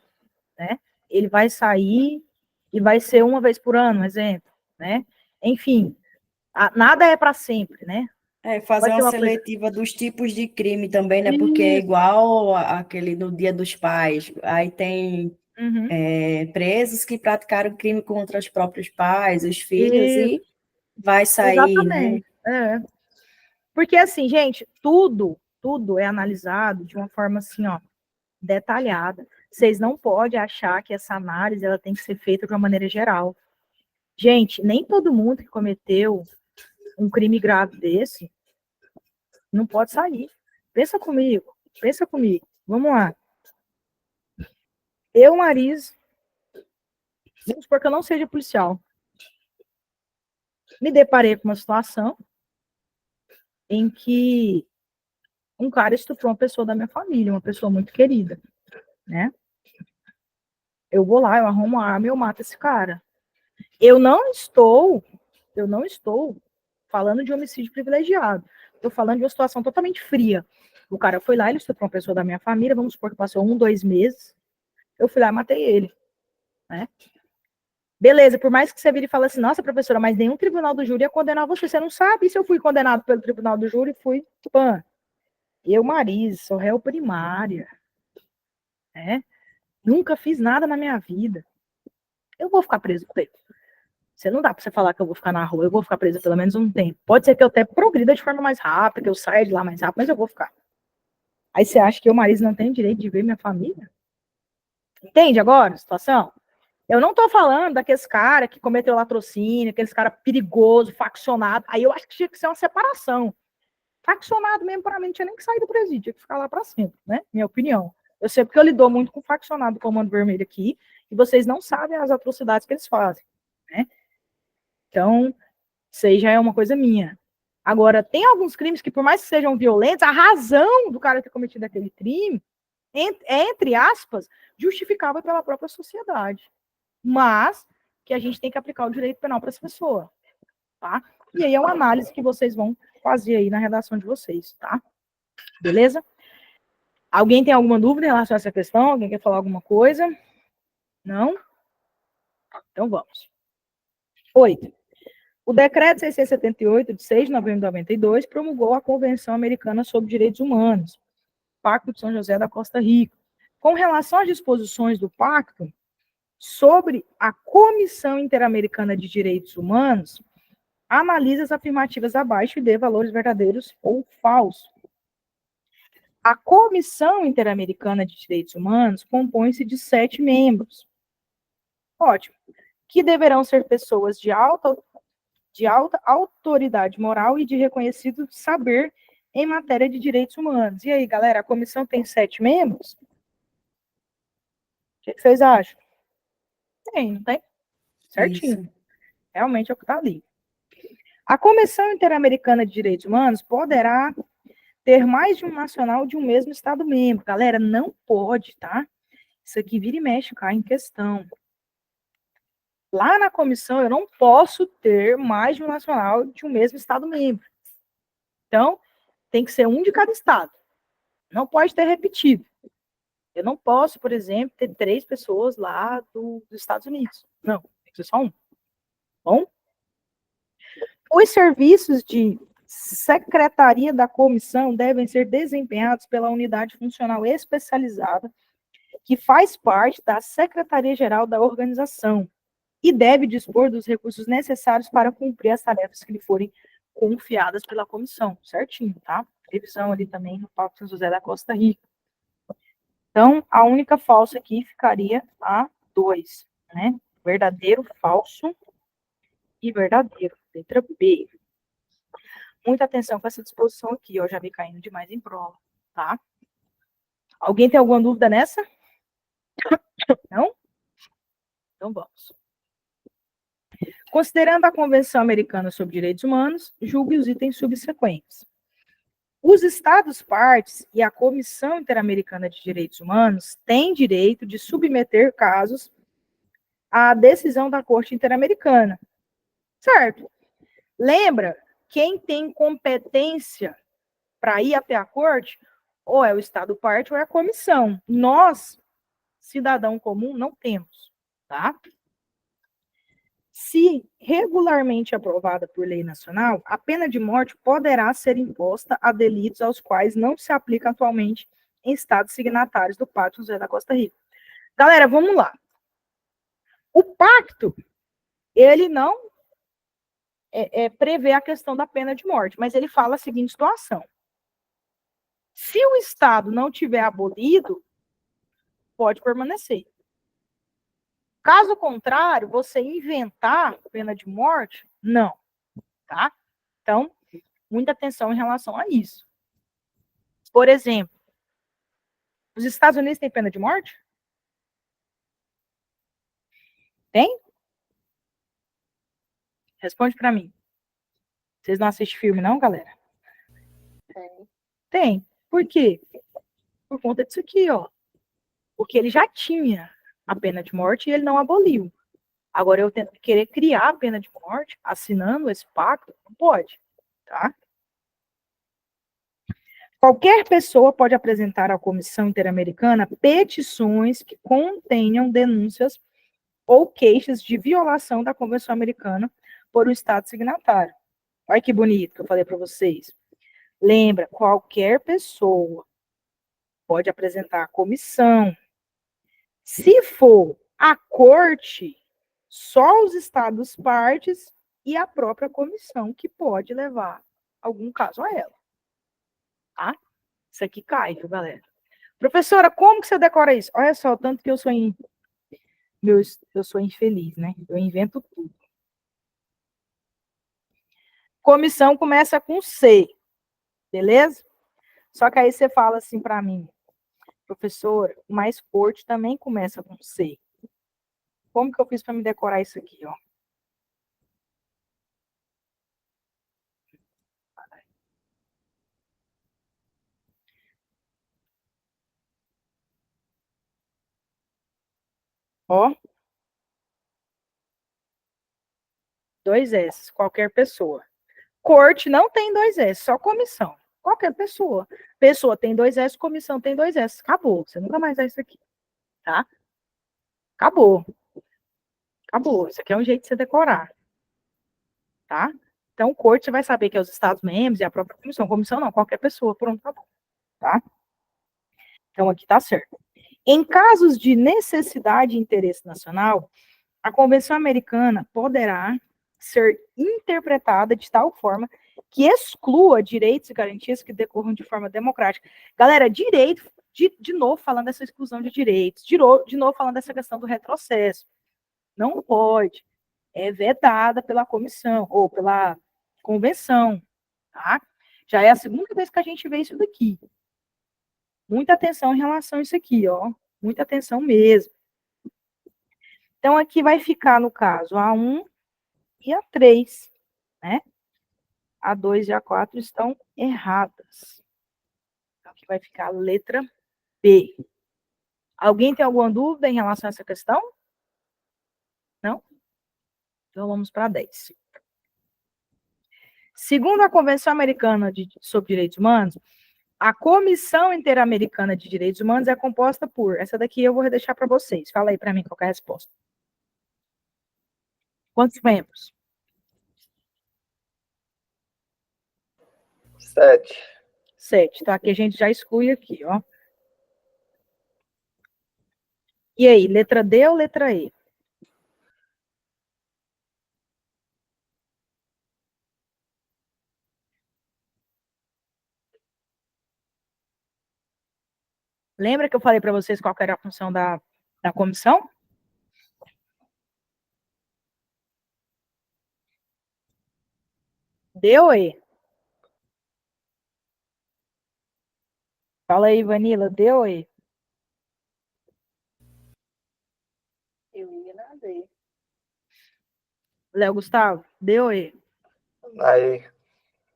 né? Ele vai sair e vai ser uma vez por ano, um exemplo, né? Enfim, nada é para sempre, né? Fazer Vai ser uma uma coisa. seletiva dos tipos de crime também, né? Porque é Isso. igual aquele no Dia dos Pais. Aí tem Uhum. presos que praticaram crime contra os próprios pais, os filhos, Isso. e vai sair, né? Exatamente. Porque assim, gente, tudo é analisado de uma forma assim, ó, detalhada. Vocês não podem achar que essa análise ela tem que ser feita de uma maneira geral. Gente, nem todo mundo que cometeu um crime grave desse não pode sair. Pensa comigo. Vamos lá. Eu, Maris, Vamos supor que eu não seja policial. Me deparei com uma situação em que um cara estuprou uma pessoa da minha família, uma pessoa muito querida, né? Eu vou lá, eu arrumo a arma e eu mato esse cara. Eu não estou falando de homicídio privilegiado. Estou falando de uma situação totalmente fria. O cara foi lá, ele estuprou uma pessoa da minha família, vamos supor que passou 1, 2 meses. Eu fui lá e matei ele, né? Beleza, por mais que você vire e fale assim, nossa, professora, mas nenhum tribunal do júri ia condenar você. Você não sabe se eu fui condenado pelo tribunal do júri, fui, pã. Eu, Marise, sou réu primária, né? Nunca fiz nada na minha vida. Eu vou ficar preso por ele. Você não dá pra você falar que eu vou ficar na rua, eu vou ficar presa pelo menos um tempo. Pode ser que eu até progrida de forma mais rápida, que eu saia de lá mais rápido, mas eu vou ficar. Aí você acha que eu, Marise, não tenho direito de ver minha família? Entende agora a situação? Eu não tô falando daqueles cara que cometeu latrocínio, aqueles cara perigoso, faccionado. Aí eu acho que tinha que ser uma separação. Faccionado mesmo, para mim, não tinha nem que sair do presídio, tinha que ficar lá para sempre, né? Minha opinião. Eu sei porque eu lido muito com faccionado do Comando Vermelho aqui, e vocês não sabem as atrocidades que eles fazem, né? Então, isso aí já é uma coisa minha. Agora, tem alguns crimes que, por mais que sejam violentos, a razão do cara ter cometido aquele crime é, entre aspas, justificável pela própria sociedade. Mas que a gente tem que aplicar o direito penal para essa pessoa, tá? E aí é uma análise que vocês vão fazer aí na redação de vocês, tá? Beleza? Alguém tem alguma dúvida em relação a essa questão? Alguém quer falar alguma coisa? Não? Então vamos. 8. O decreto 678, de 6 de novembro de 92, promulgou a Convenção Americana sobre Direitos Humanos, Pacto de São José da Costa Rica. Com relação às disposições do pacto sobre a Comissão Interamericana de Direitos Humanos, analisa as afirmativas abaixo e dê valores verdadeiros ou falsos. A Comissão Interamericana de Direitos Humanos compõe-se de 7 membros. Ótimo. Que deverão ser pessoas de alta autoridade moral e de reconhecido saber em matéria de direitos humanos. E aí, galera, a comissão tem 7 membros? O que vocês acham? Tem, não tem? Certinho. Isso. Realmente é o que está ali. A Comissão Interamericana de Direitos Humanos poderá ter mais de um nacional de um mesmo Estado-membro. Galera, não pode, tá? Isso aqui vira e mexe, cai em questão. Lá na comissão, eu não posso ter mais de um nacional de um mesmo Estado-membro. Então, tem que ser um de cada Estado. Não pode ter repetido. Eu não posso, por exemplo, ter 3 pessoas lá dos Estados Unidos. Não, tem que ser só um. Bom? Os serviços de secretaria da comissão devem ser desempenhados pela unidade funcional especializada que faz parte da Secretaria-Geral da organização e deve dispor dos recursos necessários para cumprir as tarefas que lhe forem confiadas pela comissão, certinho, tá? Previsão ali também no Pacto São José da Costa Rica. Então, a única falsa aqui ficaria a 2, né? Verdadeiro, falso e verdadeiro. Letra B. Muita atenção com essa disposição aqui, ó, já vi caindo demais em prova, tá? Alguém tem alguma dúvida nessa? Não? Então vamos. Considerando a Convenção Americana sobre Direitos Humanos, julgue os itens subsequentes. Os Estados-partes e a Comissão Interamericana de Direitos Humanos têm direito de submeter casos à decisão da Corte Interamericana. Certo? Lembra, quem tem competência para ir até a Corte, ou é o Estado-parte ou é a Comissão. Nós, cidadão comum, não temos, tá? Se regularmente aprovada por lei nacional, a pena de morte poderá ser imposta a delitos aos quais não se aplica atualmente em estados signatários do Pacto São José da Costa Rica. Galera, vamos lá. O pacto, ele não prevê a questão da pena de morte, mas ele fala a seguinte situação. Se o Estado não tiver abolido, pode permanecer. Caso contrário, você inventar pena de morte, não, tá? Então, muita atenção em relação a isso. Por exemplo, os Estados Unidos têm pena de morte? Tem? Responde para mim. Vocês não assistem filme, não, galera? Tem. Tem. Por quê? Por conta disso aqui, ó. Porque ele já tinha a pena de morte e ele não aboliu. Agora, eu tento querer criar a pena de morte, assinando esse pacto, não pode, tá? Qualquer pessoa pode apresentar à Comissão Interamericana petições que contenham denúncias ou queixas de violação da Convenção Americana por um Estado signatário. Olha que bonito que eu falei para vocês. Lembra, qualquer pessoa pode apresentar à comissão. Se for a corte, só os estados partes e a própria comissão que pode levar algum caso a ela. Tá? Isso aqui cai, viu, galera? Professora, como que você decora isso? Olha só, o tanto que eu sou infeliz, né? Eu invento tudo. Comissão começa com C, beleza? Só que aí você fala assim para mim, professor, mas corte também começa com C. Como que eu fiz para me decorar isso aqui, ó? Ó, 2 S, qualquer pessoa. Corte não tem 2 S, só comissão. Qualquer pessoa. Pessoa tem 2 S, comissão tem 2 S. Acabou. Você nunca mais dá isso aqui. Tá? Acabou. Acabou. Isso aqui é um jeito de você decorar. Tá? Então, corte você vai saber que é os Estados-membros e a própria comissão. Comissão não, qualquer pessoa. Pronto, tá bom. Tá? Então, aqui tá certo. Em casos de necessidade e interesse nacional, a Convenção Americana poderá ser interpretada de tal forma que exclua direitos e garantias que decorram de forma democrática. Galera, direito, de novo falando dessa exclusão de direitos, de novo falando dessa questão do retrocesso. Não pode. É vedada pela comissão, ou pela convenção, tá? Já é a segunda vez que a gente vê isso daqui. Muita atenção em relação a isso aqui, ó. Muita atenção mesmo. Então, aqui vai ficar, no caso, a 1 e a 3, né? A 2 e a 4 estão erradas. Então, aqui vai ficar a letra B. Alguém tem alguma dúvida em relação a essa questão? Não? Então, vamos para a 10. Segundo a Convenção Americana sobre Direitos Humanos, a Comissão Interamericana de Direitos Humanos é composta por... Essa daqui eu vou deixar para vocês. Fala aí para mim qual é a resposta. Quantos membros? 7. 7. Então, aqui a gente já exclui aqui, ó. E aí, letra D ou letra E? Lembra que eu falei para vocês qual era a função da comissão? D ou E? Fala aí, Vanilla, D ou E? Eu ia na D. Léo Gustavo, D ou E? Aí,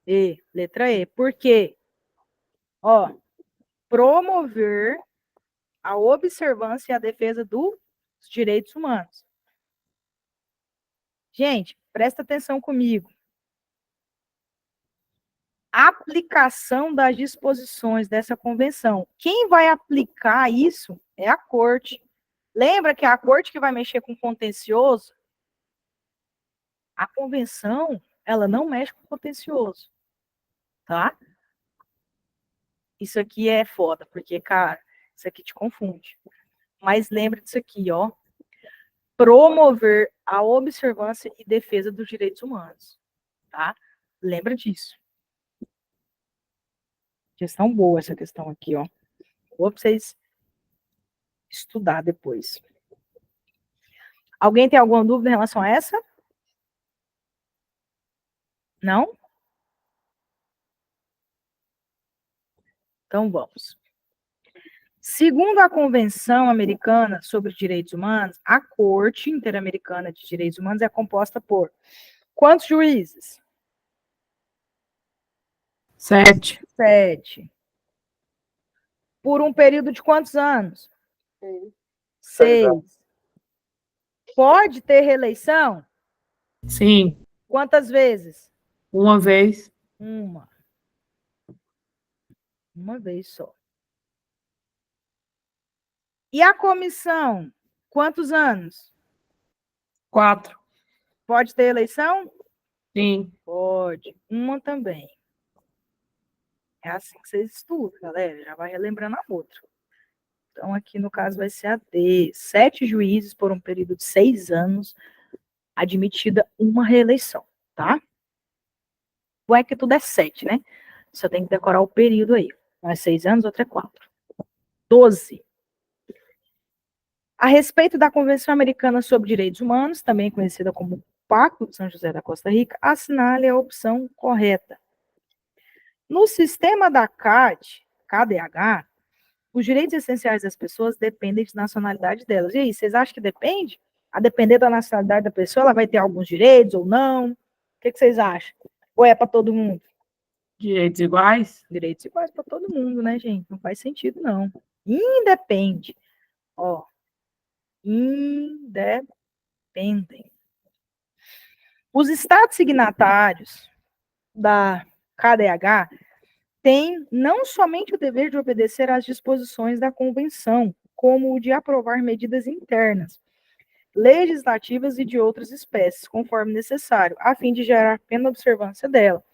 E, letra E. Por quê? Ó, promover a observância e a defesa dos direitos humanos. Gente, presta atenção comigo. Aplicação das disposições dessa convenção. Quem vai aplicar isso é a corte. Lembra que é a corte que vai mexer com contencioso? A convenção, ela não mexe com contencioso, tá? Isso aqui é foda, porque, cara, isso aqui te confunde. Mas lembra disso aqui, ó. Promover a observância e defesa dos direitos humanos, tá? Lembra disso. Questão boa essa questão aqui, ó. Vou pra vocês estudar depois. Alguém tem alguma dúvida em relação a essa? Não? Então vamos. Segundo a Convenção Americana sobre Direitos Humanos, a Corte Interamericana de Direitos Humanos é composta por quantos juízes? 7. 7. Por um período de quantos anos? 6. 6. Pode ter reeleição? Sim. Quantas vezes? Uma vez. Uma. Uma vez só. E a comissão? Quantos anos? 4. Pode ter eleição? Sim. Pode. Uma também. É assim que vocês estudam, galera. Já vai relembrando a outra. Então, aqui no caso vai ser a D. 7 juízes por um período de 6 anos, admitida uma reeleição, tá? Ou é que tudo é 7, né? Só tem que decorar o período aí. Um é 6 anos, outro é 4. 12. A respeito da Convenção Americana sobre Direitos Humanos, também conhecida como Pacto de São José da Costa Rica, assinale a opção correta. No sistema da KDH, os direitos essenciais das pessoas dependem de nacionalidade delas. E aí, vocês acham que depende? A depender da nacionalidade da pessoa, ela vai ter alguns direitos ou não? O que vocês acham? Ou é para todo mundo? Direitos iguais? Direitos iguais para todo mundo, né, gente? Não faz sentido, não. Independe. Ó, independem. Os estados signatários da KDH têm não somente o dever de obedecer às disposições da convenção, como o de aprovar medidas internas, legislativas e de outras espécies, conforme necessário, a fim de gerar plena observância dela.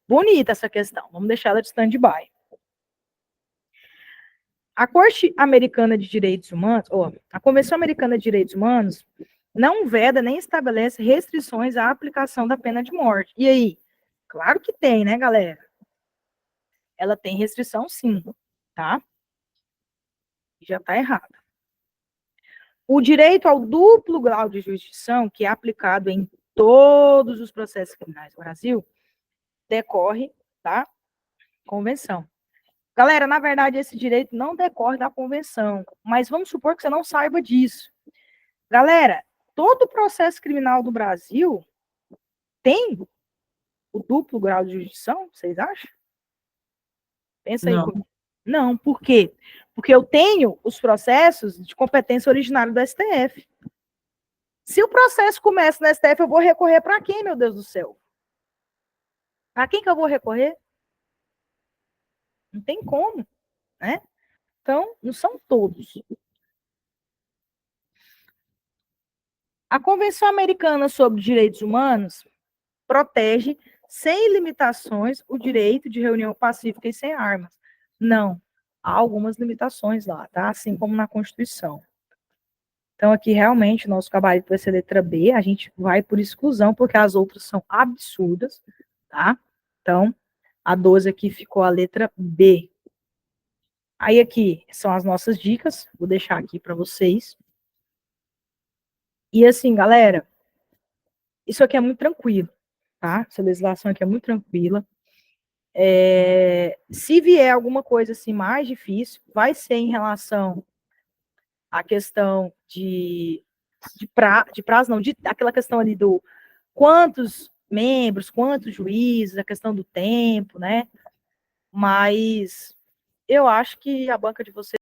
Bonita essa questão, vamos deixar ela de stand-by. A Corte Americana de Direitos Humanos, a Convenção Americana de Direitos Humanos, não veda nem estabelece restrições à aplicação da pena de morte. E aí? Claro que tem, né, galera? Ela tem restrição, sim, tá? Já está errada. O direito ao duplo grau de jurisdição, que é aplicado em todos os processos criminais do Brasil, decorre da convenção. Galera, na verdade, esse direito não decorre da convenção, mas vamos supor que você não saiba disso. Galera, todo processo criminal do Brasil tem o duplo grau de jurisdição, vocês acham? Pensa aí Não. comigo. Não, por quê? Porque eu tenho os processos de competência originária do STF. Se o processo começa no STF, eu vou recorrer para quem, meu Deus do céu? Para quem que eu vou recorrer? Não tem como, né? Então, não são todos. A Convenção Americana sobre Direitos Humanos protege, sem limitações, o direito de reunião pacífica e sem armas. Não, há algumas limitações lá, tá? Assim como na Constituição. Então, aqui, realmente, o nosso gabarito vai ser letra B, a gente vai por exclusão, porque as outras são absurdas, tá? Então, a 12 aqui ficou a letra B. Aí, aqui, são as nossas dicas, vou deixar aqui para vocês. E, assim, galera, isso aqui é muito tranquilo, tá? Essa legislação aqui é muito tranquila. Se vier alguma coisa, assim, mais difícil, vai ser em relação à questão de prazo, não, aquela questão ali do quantos membros, quantos juízes, a questão do tempo, né? Mas eu acho que a banca de vocês